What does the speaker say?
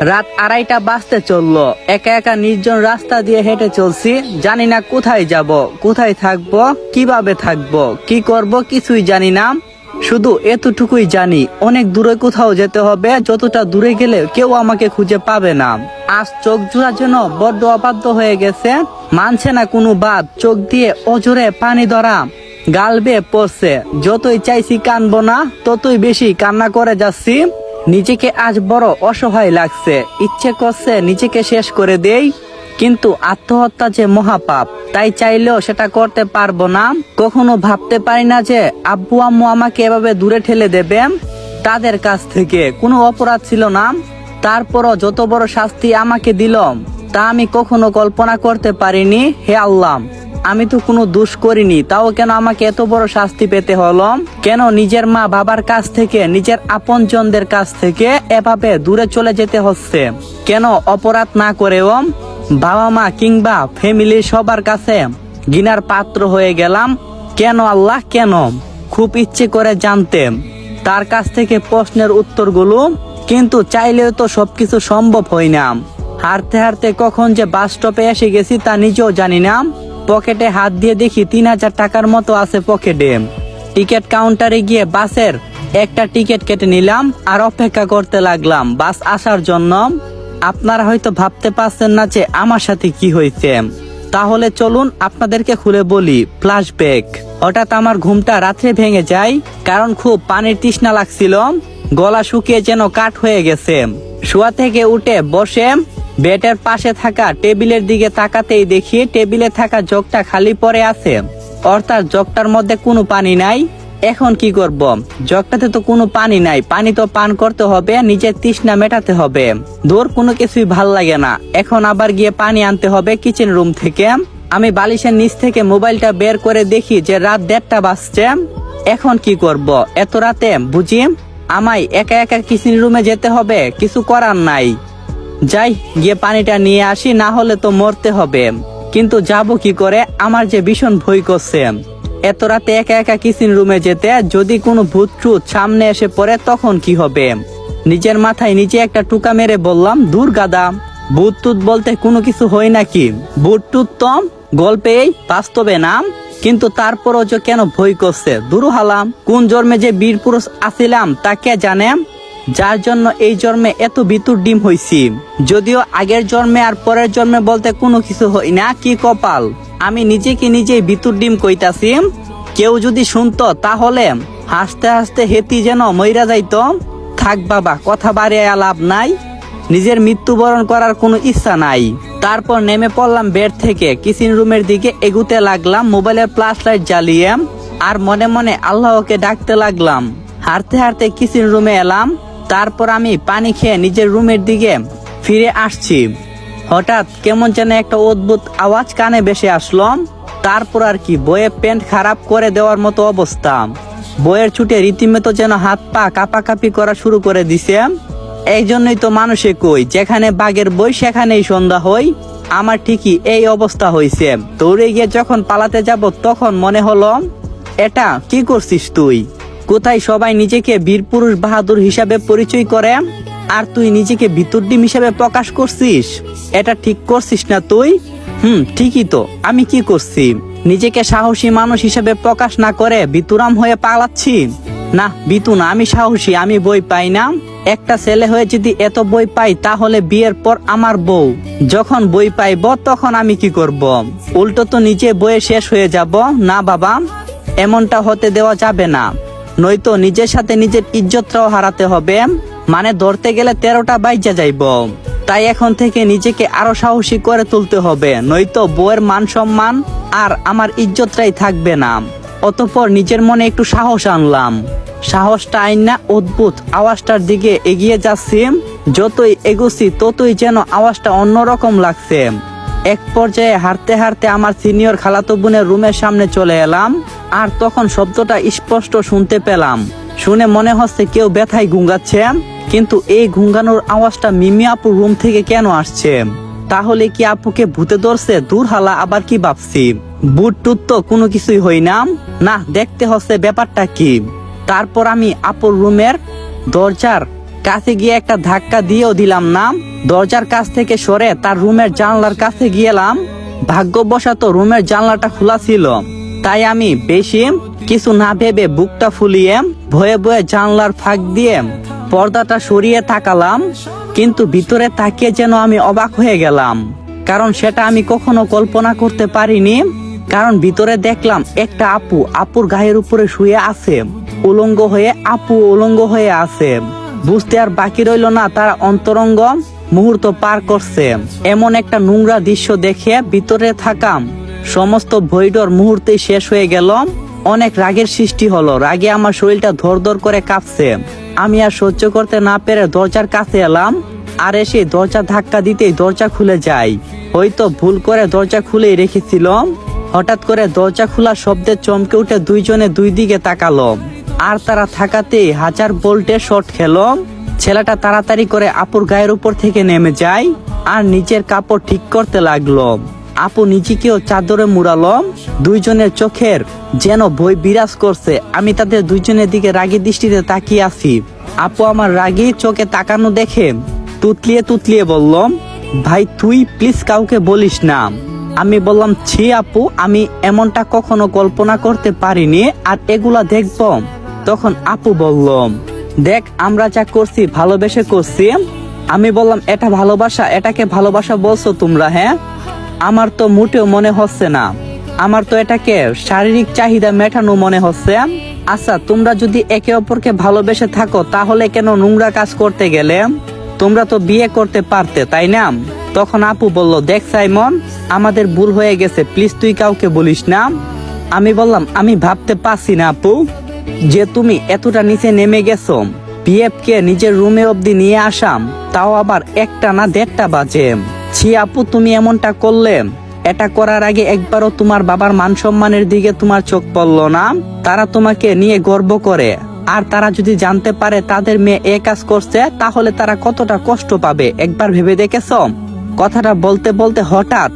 রাত 2:30 বাজতে চললো। একা একা নির্জন রাস্তা দিয়ে হেঁটে চলছি। জানি না কোথায় যাব, কোথায় থাকবো, কিভাবে থাকবো, কি করব কিছুই জানি না। শুধু এতটুকুই জানি অনেক দূরে কোথাও যেতে হবে, যতটা দূরে গেলে কেউ আমাকে খুঁজে পাবে না। আজ চোখ জোড়া যেন বড্ড অবাধ্য হয়ে গেছে, মানছে না কোনো বাদ। চোখ দিয়ে অজরে পানি ধরা গাল বেয়ে পড়ছে। যতই চাইছি কানবো না, ততই বেশি কান্না করে যাচ্ছি। নিজেকে আজ বড় অসহায় লাগছে, ইচ্ছে করছে নিজেকে শেষ করে দেই, কিন্তু আত্মহত্যা যে মহাপাপ, তাই চাইলেও সেটা করতে পারবো না। কখনো ভাবতে পারি না যে আব্বু আম্মু আমাকে এভাবে দূরে ঠেলে দেবে। তাদের কাছ থেকে কোনো অপরাধ ছিল না, তারপরও যত বড় শাস্তি আমাকে দিল তা আমি কখনো কল্পনা করতে পারিনি। হে আল্লাহ, আমি তো কোনো দোষ করিনি, তাও কেন আমাকে এত বড় শাস্তি পেতে হলো? কেন নিজের মা বাবার কাছ থেকে, নিজের আপনজনদের কাছ থেকে এভাবে দূরে চলে যেতে হচ্ছে? কেন অপরাধ না করেও বাবা মা কিংবা ফ্যামিলির সবার কাছে ঘৃণার পাত্র হয়ে গেলাম? কেন আল্লাহ, কেন? খুব ইচ্ছে করে জানতে তার কাছ থেকে প্রশ্নের উত্তরগুলো, কিন্তু চাইলেও তো সবকিছু সম্ভব হয় না। হারতে হারতে কখন যে বাস স্টপে এসে গেছি তা নিজেও জানি না। পকেটে হাত দিয়ে দেখি 3000 টাকার মতো আছে পকেটে। টিকিট কাউন্টারে গিয়ে বাসের একটা টিকিট কেটে নিলাম আর অপেক্ষা করতে লাগলাম বাস আসার জন্য। আপনারা হয়তো ভাবতে পারছেন না যে আমার সাথে কি হয়েছে, তাহলে চলুন আপনাদেরকে খুলে বলি। ফ্ল্যাশব্যাক। হঠাৎ আমার ঘুমটা রাত্রে ভেঙে যায়, কারণ খুব পানির তৃষ্ণা লাগছিল। গলা শুকিয়ে যেন কাঠ হয়ে গেছে। শোয়া থেকে উঠে বসে বেডের পাশে থাকা টেবিলের দিকে তাকাতেই দেখি টেবিলে থাকা জগটা খালি পড়ে আছে, অর্থাৎ জগটার মধ্যে কোনো পানি নাই। এখন কি করব? জগটাতে তো কোনো পানি নাই, পানি তো পান করতে হবে, নিজের তৃষ্ণা মেটাতে হবে। দূর কোনো কিছুই ভাল লাগে না। এখন আবার গিয়ে পানি আনতে হবে কিচেন রুম থেকে। আমি বালিশের নিচ থেকে মোবাইলটা বের করে দেখি যে রাত 1:30 বাজছে। এখন কি করব? এত রাতে বুঝি আমায় একা একা কিচেন রুমে যেতে হবে? কিছু করার নাই, যাই গিয়ে পানিটা নিয়ে আসি, না হলে তো মরতে হবে। কিন্তু যাব কি করে? আমার যে ভীষণ ভয় করছে এত রাতে একা একা কিচেন রুমে যেতে। যদি কোনো ভূত টুত সামনে এসে পড়ে তখন কি হবে? নিজের মাথায় নিজে একটা টুকা মেরে বললাম, দূর গাদা, ভূত টুত বলতে কোনো কিছু হয় নাকি? ভূত টুত তো গল্পেই, বাস্তবে নাম। কিন্তু তারপরও যে কেন ভয় করছে? দুরু হালাম, কোন জন্মে যে বীর পুরুষ আছিলাম তা কে জানে, যার জন্য এই জন্মে এত ভিতর ডিম হইছি। যদিও আগের জন্মে আর পরের জন্মে বলতে কোনো কিছু হই না। কি কপাল, আমি নিজেকে নিজেই ভিতর ডিম কইতাছি। কেউ যদি শুনতো তাহলে হাসতে হাসতে হেতি যেন মইরা যাইতো। থাক বাবা, কথা বাড়িয়ে লাভ নাই, নিজের মৃত্যুবরণ করার কোনো ইচ্ছা নাই। তারপর নেমে পড়লাম বেড থেকে, কিচেন রুমের দিকে এগুতে লাগলাম মোবাইলের ফ্ল্যাশ লাইট জ্বালিয়ে, আর মনে মনে আল্লাহকে ডাকতে লাগলাম। হাঁটতে হাঁটতে কিচেন রুমে এলাম। তারপর আমি পানি খেয়ে নিজের রুমের দিকে ফিরে আসছি। হঠাৎ কেমন যেন একটা অদ্ভুত আওয়াজ কানে ভেসে আসলো। তারপর আর কি, বইয়ে প্যান্ট খারাপ করে দেওয়ার মতো অবস্থা। বইয়ের ছুটে রীতিমতো যেন হাত পা কাঁপাকাঁপি করা শুরু করে দিছে। এই জন্যই তো মানুষে কই, যেখানে বাঘের বই সেখানেই সন্ধ্যা হয়। আমার ঠিকই এই অবস্থা হয়েছে। দৌড়ে গিয়ে যখন পালাতে যাব তখন মনে হলো, এটা কি করছিস তুই? কোথায় সবাই নিজেকে বীর পুরুষ বাহাদুর হিসাবে পরিচয় করে, আর তুই নিজেকে ভিতর ডিম হিসাবে প্রকাশ করছিস। এটা ঠিক করছিস না তুই। ঠিকই তো, আমি কি করছি? নিজেকে সাহসী মানুষ হিসাবে প্রকাশ না করে বিতুরাম হয়ে পালাচ্ছি। না বিতু না, আমি সাহসী, আমি বই পাই না। একটা ছেলে হয়ে যদি এত বই পাই, তাহলে বিয়ের পর আমার বউ যখন বই পাইব তখন আমি কি করব? উল্টো তো নিজে বইয়ে শেষ হয়ে যাব। না বাবা, এমনটা হতে দেওয়া যাবে না, নয়তো নিজের সাথে নিজের ইজ্জতটাও হারাতে হবে। মানে ধরতে গেলে 13টা বাইজা যাইব। তাই এখন থেকে নিজেকে আরো সাহসী করে তুলতে হবে, নয়তো বউয়ের মান সম্মান আর আমার ইজ্জতটাই থাকবে না। অতঃপর নিজের মনে একটু সাহস আনলাম। সাহসটা আইন না অদ্ভুত আওয়াজটার দিকে এগিয়ে যাচ্ছি। যতই এগোছি ততই যেন আওয়াজটা অন্যরকম লাগছে। এক পর্যায়ে হাঁটতে হাঁটতে আমার সিনিয়র খালাতো বোনের রুমের সামনে চলে এলাম। আর তখন শব্দটা স্পষ্ট শুনতে পেলাম। শুনে মনে হচ্ছে কেউ ব্যথায় গুঙ্গাচ্ছে, কিন্তু এই গুঙ্গানোর আওয়াজটা মিমি আপুর রুম থেকে কেন আসছে? তাহলে কি আপুকে ভূতে ধরছে? দূর হালা, আবার কি ভাবছি, বুট টুত তো কোনো কিছুই হই না। না, দেখতে হচ্ছে ব্যাপারটা কি। তারপর আমি আপুর রুমের দরজার কাছে গিয়ে একটা ধাক্কা দিয়েও দিলাম না। দরজার কাছ থেকে সরে তার রুমের জানলার কাছে গেলাম। ভাগ্যবশত রুমের জানলাটা খোলা ছিল, তাই আমি বেশি কিছু না ভেবে বুকটা ফুলিয়ে ভয়ে ভয়ে জানলার ফাঁক দিয়ে পর্দাটা সরিয়ে তাকালাম। কিন্তু ভিতরে তাকিয়ে যেন আমি অবাক হয়ে গেলাম, কারণ সেটা আমি কখনো কল্পনা করতে পারিনি। কারণ ভিতরে দেখলাম একটা আপুর গায়ের উপরে শুয়ে আছে, উলঙ্গ হয়ে উলঙ্গ হয়ে আছে। বুঝতে আর বাকি রইল না তার অন্তরঙ্গ মুহূর্ত পার করছে। এমন একটা নোংরা দৃশ্য দেখে ভিতরে থাকাম সমস্ত ভয়ডর মুহূর্তেই শেষ হয়ে গেল। অনেক রাগের সৃষ্টি হলো, রাগে আমার শরীরটা ধরধর করে কাঁপছে। আমি আর সহ্য করতে না পেরে দরজার কাছে এলাম, আর এসে দরজা ধাক্কা দিতেই দরজা খুলে যায়। হয়তো ভুল করে দরজা খুলেই রেখেছিল। হঠাৎ করে দরজা খোলা শব্দে চমকে উঠে দুইজনে দুই দিকে তাকালো, আর তারা থাকাতেই 1000 ভোল্টের শর্ট খেলো। ছেলেটা তাড়াতাড়ি করে আপুর গায়ের উপর থেকে নেমে যায় আর নিচের কাপড় ঠিক করতে লাগলো। আপু নিজেকেও চাদরে মুড়ালো। দুইজনের চোখের যেন ভয় বিরাজ করছে। আমি তাদের দুইজনের দিকে রাগী দৃষ্টিতে তাকিয়ে আছি। আপু আমার রাগী চোখে তাকানো দেখে তুতলিয়ে বলল, ভাই তুই প্লিজ কাউকে বলিস না। আমি বললাম, ছি আপু, আমি এমনটা কখনো কল্পনা করতে পারিনি, আর এগুলা দেখব। তখন আপু বলল, দেখ আমরা যা করছি ভালোবেসে করছি। আমি বললাম, এটা ভালোবাসা? এটাকে ভালোবাসা বলছো তোমরা? হ্যাঁ, আমার তো মোটেও মনে হচ্ছে না। আমার তো এটাকে শারীরিক চাহিদা মেটানো মনে হচ্ছে। আচ্ছা, তোমরা যদি একে অপরকে ভালোবেসে থাকো তাহলে কেন নোংরা কাজ করতে গেলে? তোমরা তো বিয়ে করতে পারতে, তাই না? তখন আপু বলল, দেখ সাইমন, আমাদের ভুল হয়ে গেছে, প্লিজ তুই কাউকে বলিস না। আমি বললাম, আমি ভাবতে পারছি না আপু যে তুমি এতটা নিচে নেমে গেছো। পিএফ কে নিজের রুমে অবধি নিয়ে আসাম, তাও আবার 1টা না 1.5টা বাজে। ছি আপু, তুমি এমনটা করলে। এটা করার আগে একবারও তোমার বাবার মান সম্মানের দিকে তোমার চোখ পড়লো না? তারা তোমাকে নিয়ে গর্ব করে, আর তারা যদি জানতে পারে তাদের মেয়ে এ কাজ করছে তাহলে তারা কতটা কষ্ট পাবে একবার ভেবে দেখেছো? কথাটা বলতে বলতে হঠাৎ